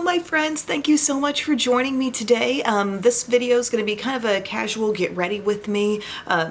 my friends, thank you so much for joining me today. This video is going to be kind of a casual get ready with me,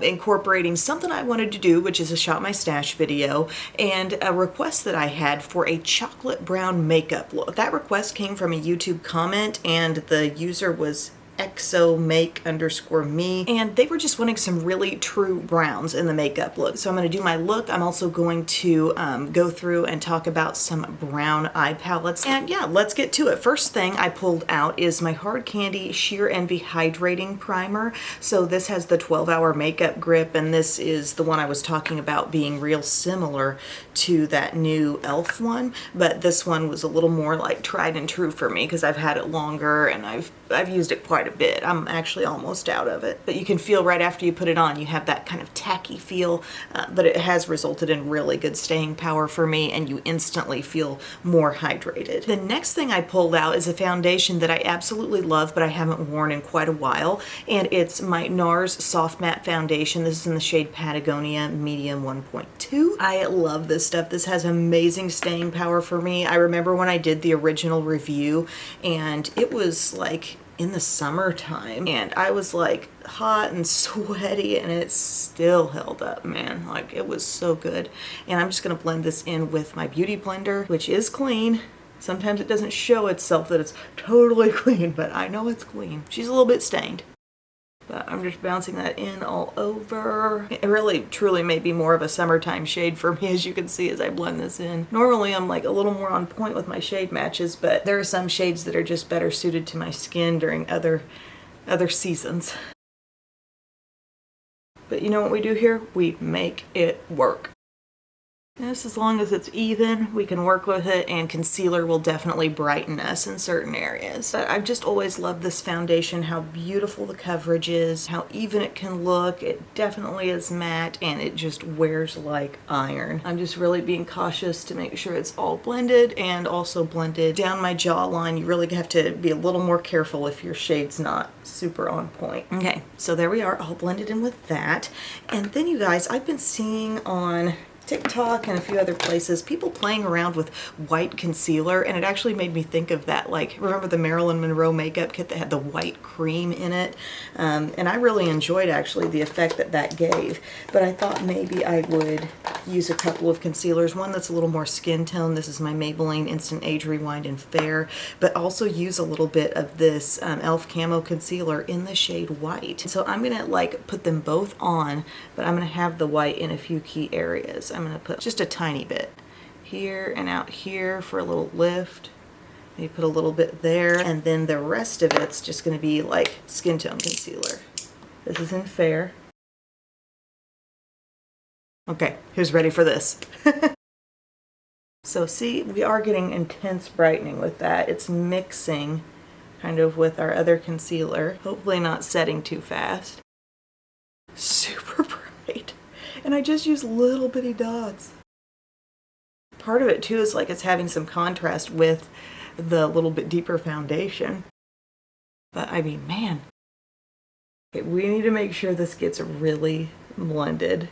incorporating something I wanted to do, which is a Shop My Stash video, and a request that I had for a chocolate brown makeup look. That request came from a YouTube comment, and the user was exomake_me, and they were just wanting some really true browns in the makeup look. So I'm going to do my look. I'm also going to go through and talk about some brown eye palettes. And yeah, let's get to it. First thing I pulled out is my Hard Candy Sheer Envy Hydrating Primer. So this has the 12-hour makeup grip, and this is the one I was talking about being real similar to that new e.l.f. one, but this one was a little more like tried and true for me because I've had it longer and I've used it quite a bit. I'm actually almost out of it, but you can feel right after you put it on, you have that kind of tacky feel, but it has resulted in really good staying power for me, and you instantly feel more hydrated. The next thing I pulled out is a foundation that I absolutely love, but I haven't worn in quite a while, and it's my NARS Soft Matte Foundation. This is in the shade Patagonia Medium 1.2. I love this stuff. This has amazing staying power for me. I remember when I did the original review, and it was like in the summertime, and I was like hot and sweaty, and it still held up, man. Like, it was so good. And I'm just gonna blend this in with my beauty blender, which is clean. Sometimes it doesn't show itself that it's totally clean, but I know it's clean. She's a little bit stained, but I'm just bouncing that in all over. It really truly may be more of a summertime shade for me, as you can see as I blend this in. Normally I'm like a little more on point with my shade matches, but there are some shades that are just better suited to my skin during other seasons. But you know what we do here? We make it work. Just as long as it's even, we can work with it, and concealer will definitely brighten us in certain areas. But I've just always loved this foundation, how beautiful the coverage is, how even it can look. It definitely is matte, and it just wears like iron. I'm just really being cautious to make sure it's all blended, and also blended down my jawline. You really have to be a little more careful if your shade's not super on point. Okay, so there we are, all blended in with that. And then you guys, I've been seeing on TikTok and a few other places, people playing around with white concealer, and it actually made me think of that, like, remember the Marilyn Monroe makeup kit that had the white cream in it? And I really enjoyed actually the effect that that gave, but I thought maybe I would use a couple of concealers, one that's a little more skin tone. This is my Maybelline Instant Age Rewind in Fair, but also use a little bit of this e.l.f. Camo Concealer in the shade White. So I'm gonna like put them both on, but I'm gonna have the white in a few key areas. I'm gonna put just a tiny bit here and out here for a little lift. Maybe put a little bit there, and then the rest of it's just gonna be like skin tone concealer. This is in Fair. Okay, who's ready for this? So see, we are getting intense brightening with that. It's mixing kind of with our other concealer, hopefully not setting too fast. Super bright. And I just use little bitty dots. Part of it too is like it's having some contrast with the little bit deeper foundation. But I mean, man, okay, we need to make sure this gets really blended.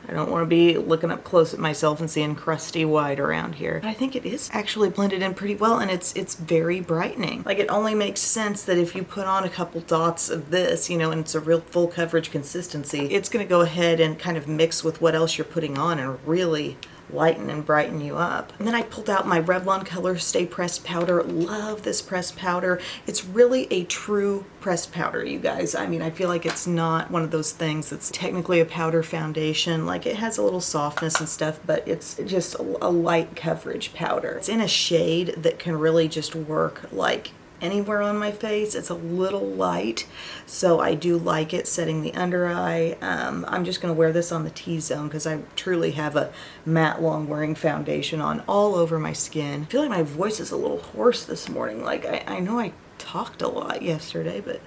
I don't want to be looking up close at myself and seeing crusty white around here. But I think it is actually blended in pretty well, and it's very brightening. Like, it only makes sense that if you put on a couple dots of this, you know, and it's a real full coverage consistency, it's going to go ahead and kind of mix with what else you're putting on and really lighten and brighten you up. And then I pulled out my Revlon Color Stay Pressed Powder. Love this pressed powder. It's really a true pressed powder, you guys. I mean, I feel like it's not one of those things that's technically a powder foundation. Like, it has a little softness and stuff, but it's just a light coverage powder. It's in a shade that can really just work like anywhere on my face. It's a little light, so I do like it setting the under eye. I'm just going to wear this on the T-zone because I truly have a matte long wearing foundation on all over my skin. I feel like my voice is a little hoarse this morning. Like, I know I talked a lot yesterday, but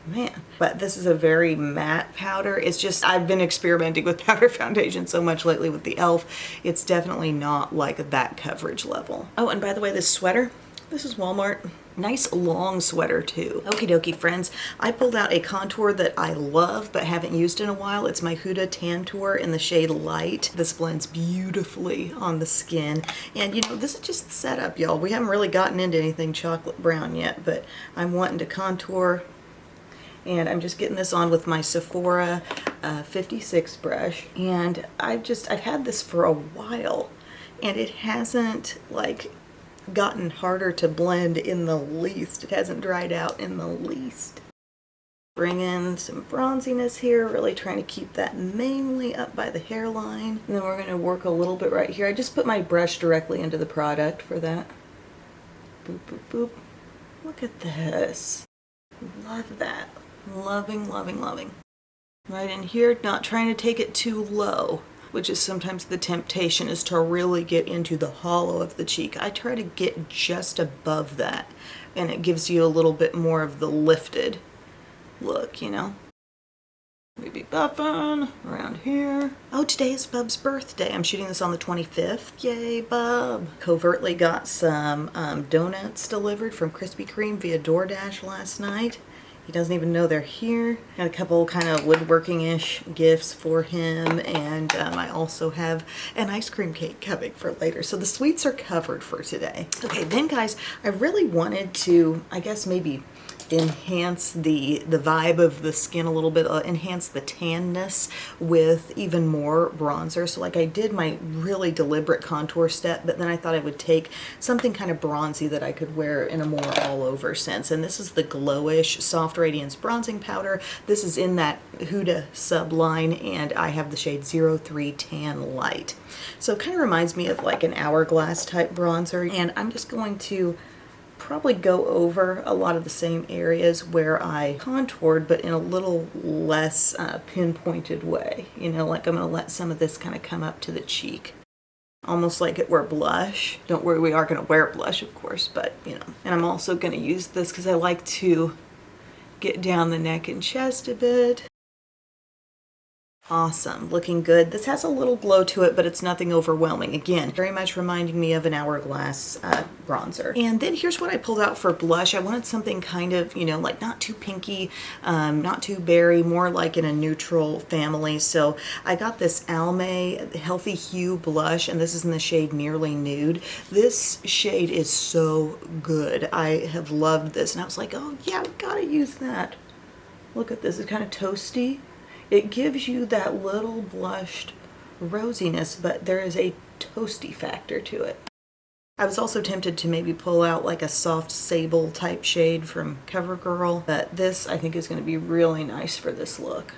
man. But this is a very matte powder. It's just, I've been experimenting with powder foundation so much lately with the e.l.f. It's definitely not like that coverage level. Oh, and by the way, this sweater, This is Walmart. Nice long sweater too. Okie dokie friends, I pulled out a contour that I love but haven't used in a while. It's my Huda Tantour in the shade Light. This blends beautifully on the skin. And you know, this is just the setup, y'all. We haven't really gotten into anything chocolate brown yet, but I'm wanting to contour. And I'm just getting this on with my Sephora 56 brush. And I've had this for a while and it hasn't like gotten harder to blend in the least. It hasn't dried out in the least. Bring in some bronziness here, really trying to keep that mainly up by the hairline. And then we're going to work a little bit right here. I just put my brush directly into the product for that. Boop, boop, boop. Look at this. Love that. Loving, loving, loving. Right in here, not trying to take it too low, which is sometimes the temptation, is to really get into the hollow of the cheek. I try to get just above that, and it gives you a little bit more of the lifted look, you know? Maybe buffing around here. Oh, today is Bub's birthday. I'm shooting this on the 25th. Yay, Bub. Covertly got some donuts delivered from Krispy Kreme via DoorDash last night. He doesn't even know they're here. Got a couple kind of woodworking-ish gifts for him, and I also have an ice cream cake coming for later. So the sweets are covered for today. Okay, then guys, I really wanted to, I guess maybe enhance the vibe of the skin a little bit, enhance the tanness with even more bronzer. So like I did my really deliberate contour step, but then I thought I would take something kind of bronzy that I could wear in a more all over sense. And this is the Glowish Soft Radiance Bronzing Powder. This is in that Huda subline, and I have the shade 03 Tan Light. So it kind of reminds me of like an hourglass type bronzer, and I'm just going to probably go over a lot of the same areas where I contoured, but in a little less pinpointed way. You know, like I'm going to let some of this kind of come up to the cheek. Almost like it were blush. Don't worry, we are going to wear blush, of course, but you know. And I'm also going to use this because I like to get down the neck and chest a bit. Awesome, looking good. This has a little glow to it, but it's nothing overwhelming. Again, very much reminding me of an hourglass bronzer. And then here's what I pulled out for blush. I wanted something kind of, you know, like not too pinky, not too berry, more like in a neutral family. So I got this Almay Healthy Hue blush, and this is in the shade Nearly Nude. This shade is so good. I have loved this, and I was like, oh yeah, we gotta use that. Look at this, it's kind of toasty. It gives you that little blushed rosiness, but there is a toasty factor to it. I was also tempted to maybe pull out like a soft sable type shade from CoverGirl, but this I think is going to be really nice for this look.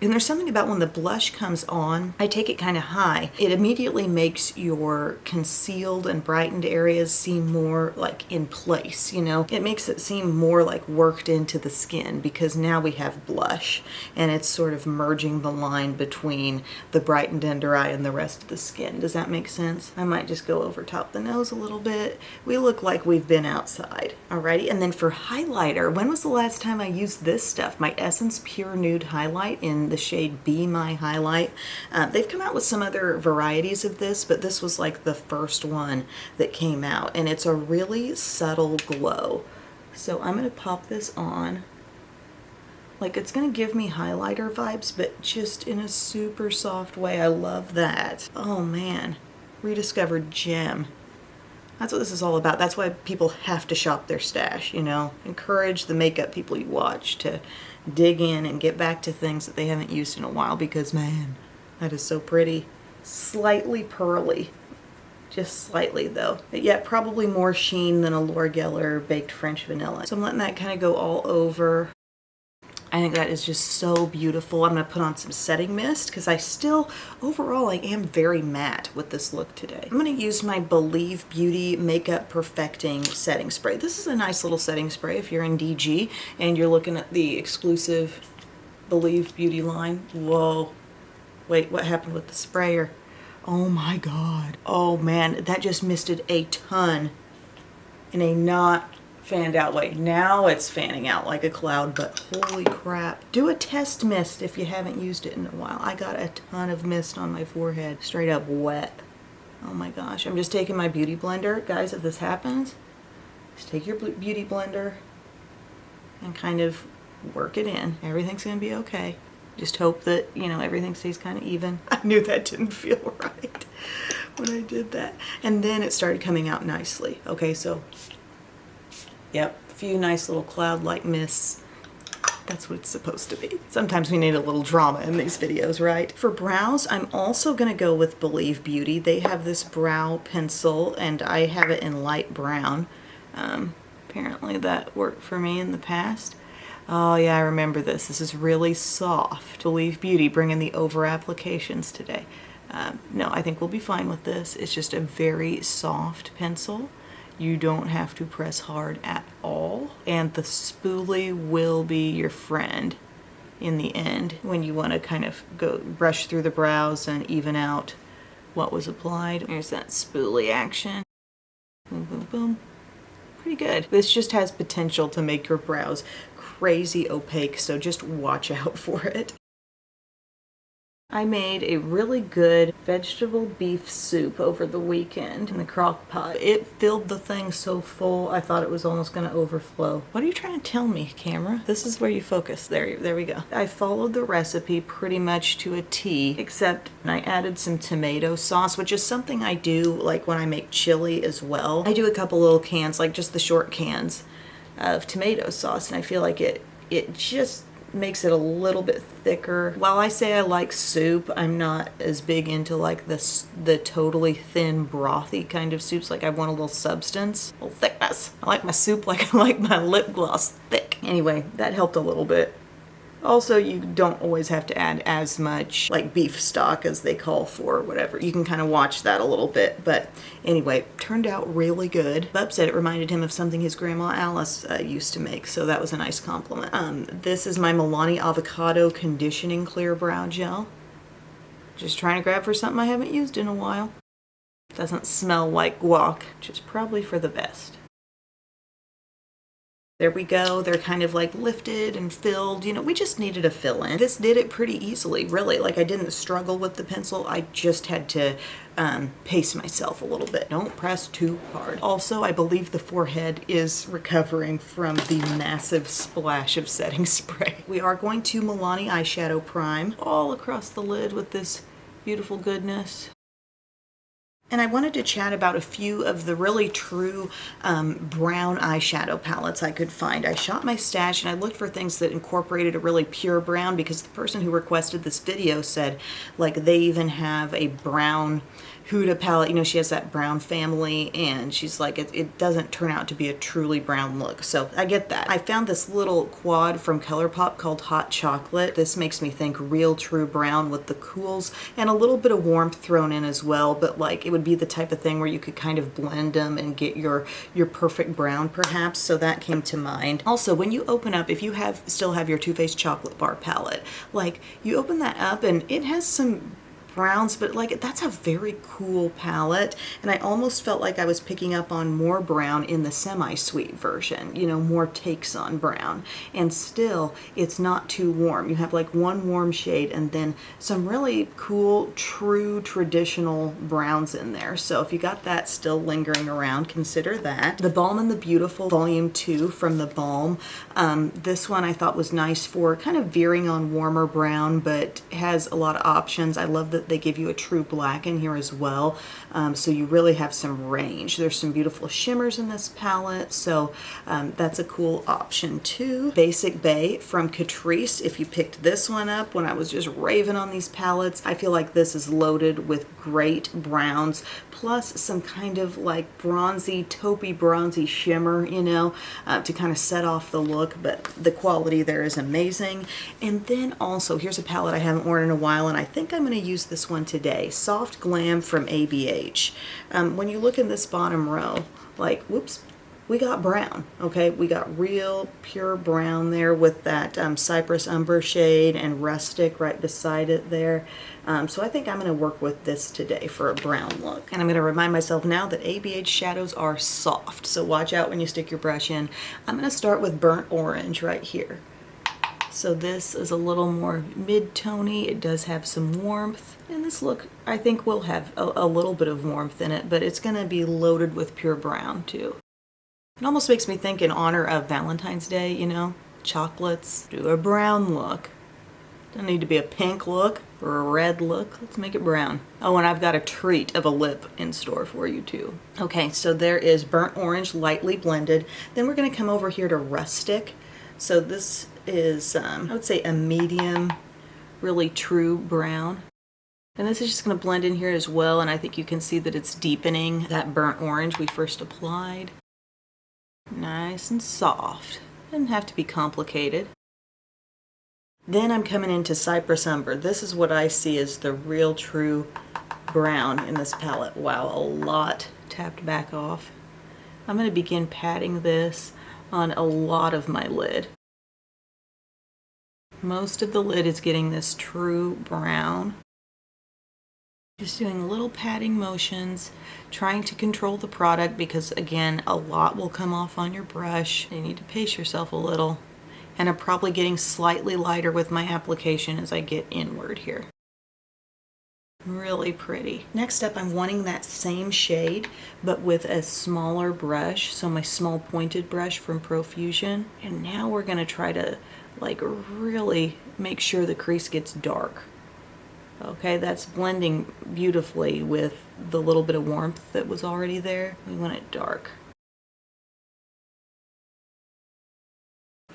And there's something about when the blush comes on, I take it kind of high. It immediately makes your concealed and brightened areas seem more like in place, you know? It makes it seem more like worked into the skin because now we have blush and it's sort of merging the line between the brightened under eye and the rest of the skin. Does that make sense? I might just go over top the nose a little bit. We look like we've been outside. Alrighty, and then for highlighter, when was the last time I used this stuff? My Essence Pure Nude Highlight in the shade Be My Highlight. They've come out with some other varieties of this, but this was like the first one that came out, and it's a really subtle glow. So I'm going to pop this on. Like, it's going to give me highlighter vibes, but just in a super soft way. I love that. Oh man, rediscovered gem. That's what this is all about. That's why people have to shop their stash, you know? Encourage the makeup people you watch to dig in and get back to things that they haven't used in a while because, man, that is so pretty. Slightly pearly. Just slightly, though. But yet probably more sheen than a Laura Geller Baked French Vanilla. So I'm letting that kind of go all over. I think that is just so beautiful. I'm going to put on some setting mist because I still, overall, I am very matte with this look today. I'm going to use my Believe Beauty Makeup Perfecting Setting Spray. This is a nice little setting spray if you're in DG and you're looking at the exclusive Believe Beauty line. Whoa. Wait, what happened with the sprayer? Oh my God. Oh man, that just misted a ton in a not fanned out way. Now it's fanning out like a cloud, but holy crap. Do a test mist if you haven't used it in a while. I got a ton of mist on my forehead, straight up wet. Oh my gosh, I'm just taking my beauty blender. Guys, if this happens, just take your beauty blender and kind of work it in. Everything's gonna be okay. Just hope that, you know, everything stays kind of even. I knew that didn't feel right when I did that. And then it started coming out nicely. Okay, so, yep, a few nice little cloud-like mists. That's what it's supposed to be. Sometimes we need a little drama in these videos, right? For brows, I'm also gonna go with Believe Beauty. They have this brow pencil and I have it in light brown. Apparently that worked for me in the past. Oh yeah, I remember this. This is really soft. Believe Beauty bringing the over applications today. No, I think we'll be fine with this. It's just a very soft pencil. You don't have to press hard at all. And the spoolie will be your friend in the end when you want to kind of go brush through the brows and even out what was applied. There's that spoolie action. Boom, boom, boom. Pretty good. This just has potential to make your brows crazy opaque, so just watch out for it. I made a really good vegetable beef soup over the weekend in the crock pot. It filled the thing so full, I thought it was almost going to overflow. What are you trying to tell me, camera? This is where you focus. There we go. I followed the recipe pretty much to a T, except I added some tomato sauce, which is something I do like when I make chili as well. I do a couple little cans, like just the short cans of tomato sauce, and I feel like it just makes it a little bit thicker. While I say I like soup, I'm not as big into like the totally thin brothy kind of soups. Like I want a little substance, a little thickness. I like my soup like I like my lip gloss thick. Anyway, that helped a little bit. Also, you don't always have to add as much like beef stock as they call for or whatever. You can kind of watch that a little bit. But anyway, turned out really good. Bub said it reminded him of something his grandma Alice used to make. So that was a nice compliment. This is my Milani Avocado Conditioning Clear Brow Gel. Just trying to grab for something I haven't used in a while. Doesn't smell like guac, which is probably for the best. There we go. They're kind of like lifted and filled. You know, we just needed a fill in. This did it pretty easily, really. Like I didn't struggle with the pencil. I just had to pace myself a little bit. Don't press too hard. Also, I believe the forehead is recovering from the massive splash of setting spray. We are going to Milani Eyeshadow Prime all across the lid with this beautiful goodness. And I wanted to chat about a few of the really true brown eyeshadow palettes I could find. I shot my stash and I looked for things that incorporated a really pure brown, because the person who requested this video said like they even have a brown Huda palette. You know, she has that brown family and she's like, it doesn't turn out to be a truly brown look. So I get that. I found this little quad from ColourPop called Hot Chocolate. This makes me think real true brown with the cools and a little bit of warmth thrown in as well, but like it would be the type of thing where you could kind of blend them and get your perfect brown perhaps. So that came to mind. Also, when you open up, if you still have your Too Faced Chocolate Bar palette, like you open that up and it has some browns, but like that's a very cool palette, and I almost felt like I was picking up on more brown in the semi-sweet version, you know, more takes on brown, and still it's not too warm. You have like one warm shade and then some really cool true traditional browns in there. So if you got that still lingering around, consider that. The Balm and the Beautiful Volume 2 from the Balm. This one I thought was nice for kind of veering on warmer brown, but has a lot of options. I love that they give you a true black in here as well, so you really have some range. There's some beautiful shimmers in this palette, so that's a cool option too. Basic Bay from Catrice. If you picked this one up when I was just raving on these palettes, I feel like this is loaded with great browns plus some kind of like bronzy, taupey bronzy shimmer, you know, to kind of set off the look, but the quality there is amazing. And then also, here's a palette I haven't worn in a while, and I think I'm going to use this one today. Soft Glam from ABH. When you look in this bottom row, like, whoops, we got brown, okay? We got real pure brown there with that Cypress Umber shade and Rustic right beside it there. So I think I'm going to work with this today for a brown look. And I'm going to remind myself now that ABH shadows are soft, so watch out when you stick your brush in. I'm going to start with Burnt Orange right here. So this is a little more mid-tony. It does have some warmth. And this look, I think, will have a little bit of warmth in it, but it's going to be loaded with pure brown too. It almost makes me think in honor of Valentine's Day, you know, chocolates, do a brown look. Doesn't need to be a pink look or a red look. Let's make it brown. Oh, and I've got a treat of a lip in store for you too. Okay, so there is burnt orange, lightly blended. Then we're going to come over here to rustic. So this is, I would say, a medium, really true brown. And this is just going to blend in here as well, and I think you can see that it's deepening that burnt orange we first applied. Nice and soft. Doesn't have to be complicated. Then I'm coming into Cypress Umber. This is what I see as the real true brown in this palette. Wow, a lot tapped back off. I'm going to begin patting this on a lot of my lid. Most of the lid is getting this true brown. Just doing little patting motions, trying to control the product because, again, a lot will come off on your brush. You need to pace yourself a little. And I'm probably getting slightly lighter with my application as I get inward here. Really pretty. Next up, I'm wanting that same shade, but with a smaller brush. So my small pointed brush from Profusion. And now we're gonna try to like really make sure the crease gets dark. Okay, that's blending beautifully with the little bit of warmth that was already there. We want it dark.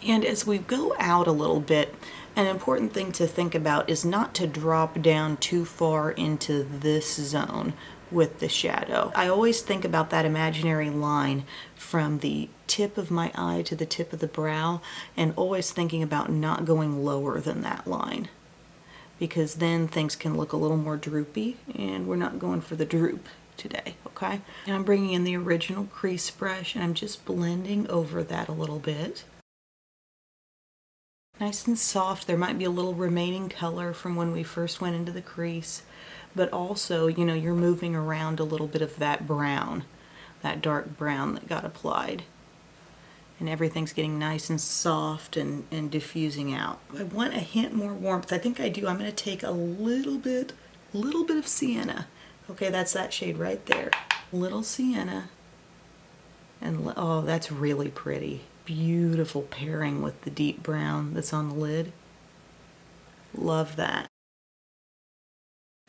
And as we go out a little bit, an important thing to think about is not to drop down too far into this zone with the shadow. I always think about that imaginary line from the tip of my eye to the tip of the brow, and always thinking about not going lower than that line, because then things can look a little more droopy, and we're not going for the droop today, okay? And I'm bringing in the original crease brush, and I'm just blending over that a little bit. Nice and soft. There might be a little remaining color from when we first went into the crease, but also, you know, you're moving around a little bit of that brown, that dark brown that got applied. And everything's getting nice and soft and diffusing out. I want a hint more warmth. I think I do. I'm going to take a little bit of sienna. Okay, that's that shade right there. Little sienna. And oh, that's really pretty. Beautiful pairing with the deep brown that's on the lid. Love that.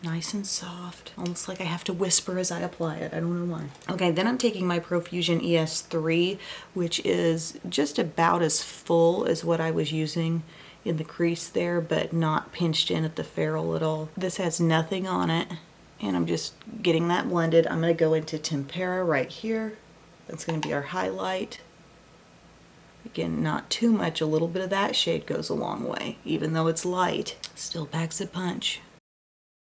Nice and soft, almost like I have to whisper as I apply it. I don't know why. Okay, then I'm taking my Profusion ES3, which is just about as full as what I was using in the crease there, but not pinched in at the ferrule at all. This has nothing on it, and I'm just getting that blended. I'm going to go into Tempera right here. That's going to be our highlight. Again, not too much. A little bit of that shade goes a long way. Even though it's light, still packs a punch.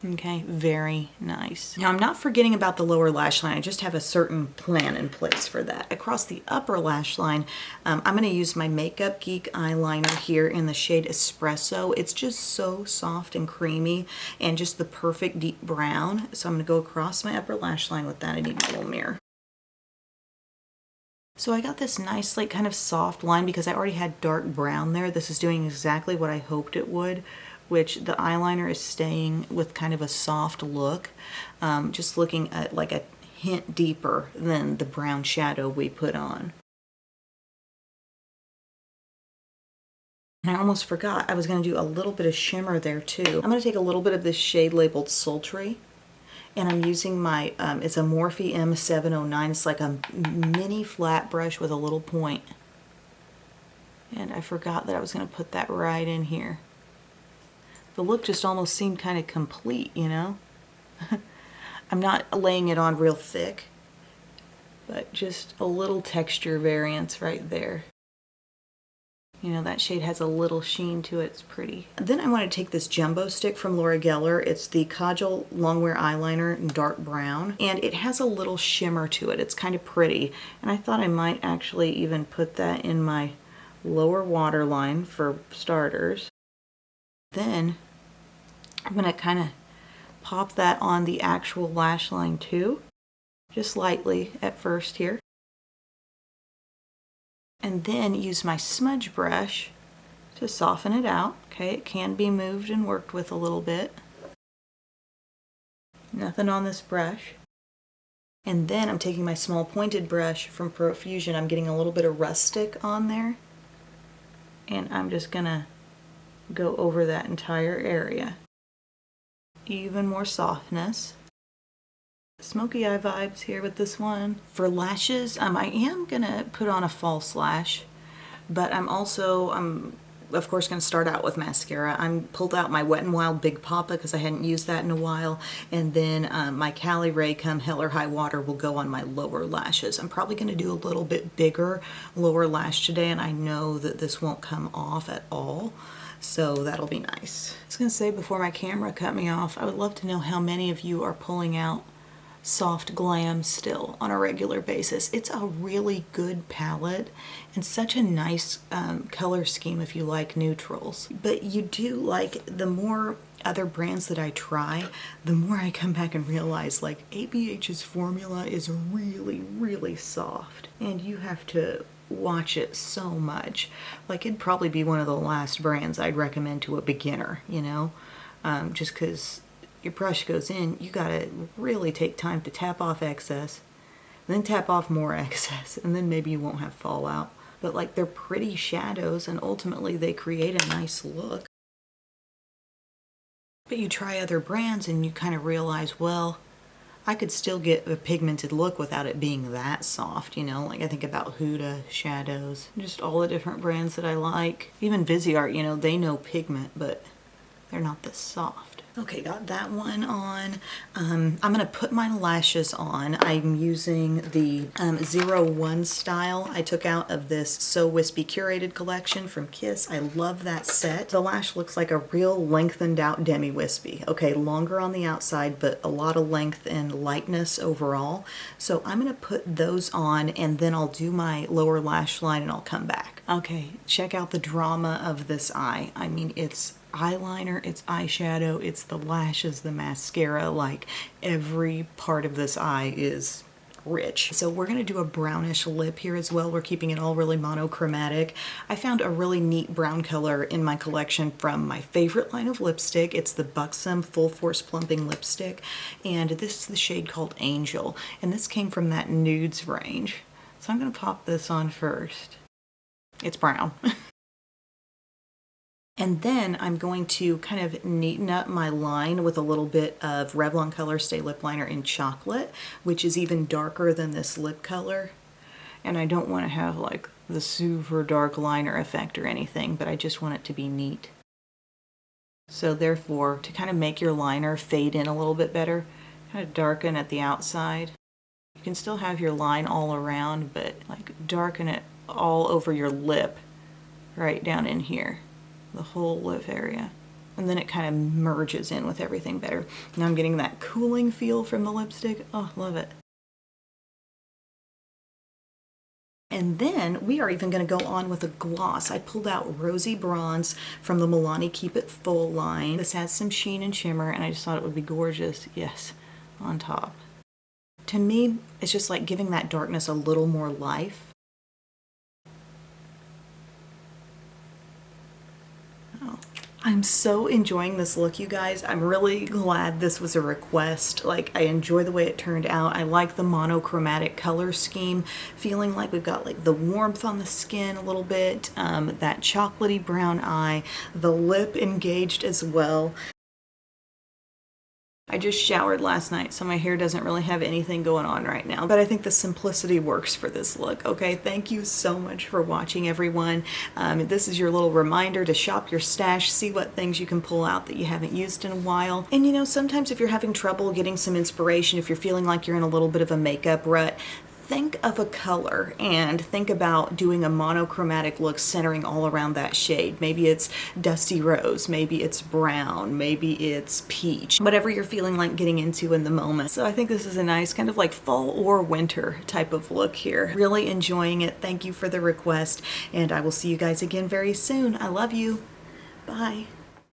Okay, very nice. Now I'm not forgetting about the lower lash line. I just have a certain plan in place for that. Across the upper lash line, I'm going to use my Makeup Geek eyeliner here in the shade Espresso. It's just so soft and creamy and just the perfect deep brown. So I'm going to go across my upper lash line with that. I need my little mirror. So I got this nice, like, kind of soft line because I already had dark brown there. This is doing exactly what I hoped it would, which the eyeliner is staying with kind of a soft look, just looking at like a hint deeper than the brown shadow we put on. And I almost forgot, I was going to do a little bit of shimmer there too. I'm going to take a little bit of this shade labeled Sultry, and I'm using my, it's a Morphe M709. It's like a mini flat brush with a little point. And I forgot that I was going to put that right in here. The look just almost seemed kind of complete, you know? I'm not laying it on real thick, but just a little texture variance right there. You know, that shade has a little sheen to it. It's pretty. Then I want to take this jumbo stick from Laura Geller. It's the Kajal Longwear Eyeliner in dark brown, and it has a little shimmer to it. It's kind of pretty, and I thought I might actually even put that in my lower waterline for starters. Then I'm going to kind of pop that on the actual lash line too, just lightly at first here. And then use my smudge brush to to soften it out. Okay, it can be moved and worked with a little bit. Nothing on this brush. And then I'm taking my small pointed brush from Profusion. I'm getting a little bit of rustic on there. And I'm just gonna go over that entire area. Even more softness. Smoky eye vibes here with this one. For lashes, I am gonna put on a false lash, but I'm of course gonna start out with mascara. I'm pulled out my Wet n Wild Big Papa because I hadn't used that in a while, and then my Cali Ray Come Hell or High Water will go on my lower lashes. I'm probably gonna do a little bit bigger lower lash today, and I know that this won't come off at all. So that'll be nice. I was gonna say before my camera cut me off, I would love to know how many of you are pulling out soft glam still on a regular basis. It's a really good palette and such a nice color scheme if you like neutrals. But you do like, the more other brands that I try, the more I come back and realize like ABH's formula is really, really soft, and you have to watch it so much. Like, it'd probably be one of the last brands I'd recommend to a beginner, you know, just because your brush goes in, you gotta really take time to tap off excess, then tap off more excess, and then maybe you won't have fallout. But like, they're pretty shadows, and ultimately they create a nice look. But you try other brands and you kind of realize, well, I could still get a pigmented look without it being that soft, you know? Like, I think about Huda shadows, just all the different brands that I like. Even Viseart, you know, they know pigment, but they're not this soft. Okay, got that one on. I'm gonna put my lashes on. I'm using the 01 style I took out of this So Wispy curated collection from Kiss. I love that set. The lash looks like a real lengthened out Demi Wispy. Okay, longer on the outside, but a lot of length and lightness overall. So I'm gonna put those on, and then I'll do my lower lash line and I'll come back. Okay, check out the drama of this eye. I mean, it's eyeliner, it's eyeshadow, it's the lashes, the mascara, like every part of this eye is rich. So we're gonna do a brownish lip here as well. We're keeping it all really monochromatic. I found a really neat brown color in my collection from my favorite line of lipstick. It's the Buxom Full Force Plumping Lipstick, and this is the shade called Angel, and this came from that nudes range. So I'm gonna pop this on first. It's brown. And then I'm going to kind of neaten up my line with a little bit of Revlon Color Stay Lip Liner in Chocolate, which is even darker than this lip color. And I don't want to have like the super dark liner effect or anything, but I just want it to be neat. So therefore, to kind of make your liner fade in a little bit better, kind of darken at the outside. You can still have your line all around, but like darken it all over your lip, right down in here. The whole lip area, and then it kind of merges in with everything better. Now I'm getting that cooling feel from the lipstick. Oh, love it. And then we are even going to go on with a gloss. I pulled out Rosy Bronze from the Milani Keep It Full line. This has some sheen and shimmer, and I just thought it would be gorgeous, yes, on top. To me, it's just like giving that darkness a little more life. I'm so enjoying this look, you guys. I'm really glad this was a request. Like, I enjoy the way it turned out. I like the monochromatic color scheme, feeling like we've got like the warmth on the skin a little bit, that chocolatey brown eye, the lip engaged as well. I just showered last night, so my hair doesn't really have anything going on right now, but I think the simplicity works for this look. Okay, thank you so much for watching, everyone. This is your little reminder to shop your stash, see what things you can pull out that you haven't used in a while. And you know, sometimes if you're having trouble getting some inspiration, if you're feeling like you're in a little bit of a makeup rut, think of a color and think about doing a monochromatic look centering all around that shade. Maybe it's dusty rose, maybe it's brown, maybe it's peach, whatever you're feeling like getting into in the moment. So I think this is a nice kind of like fall or winter type of look here. Really enjoying it. Thank you for the request, and I will see you guys again very soon. I love you. Bye.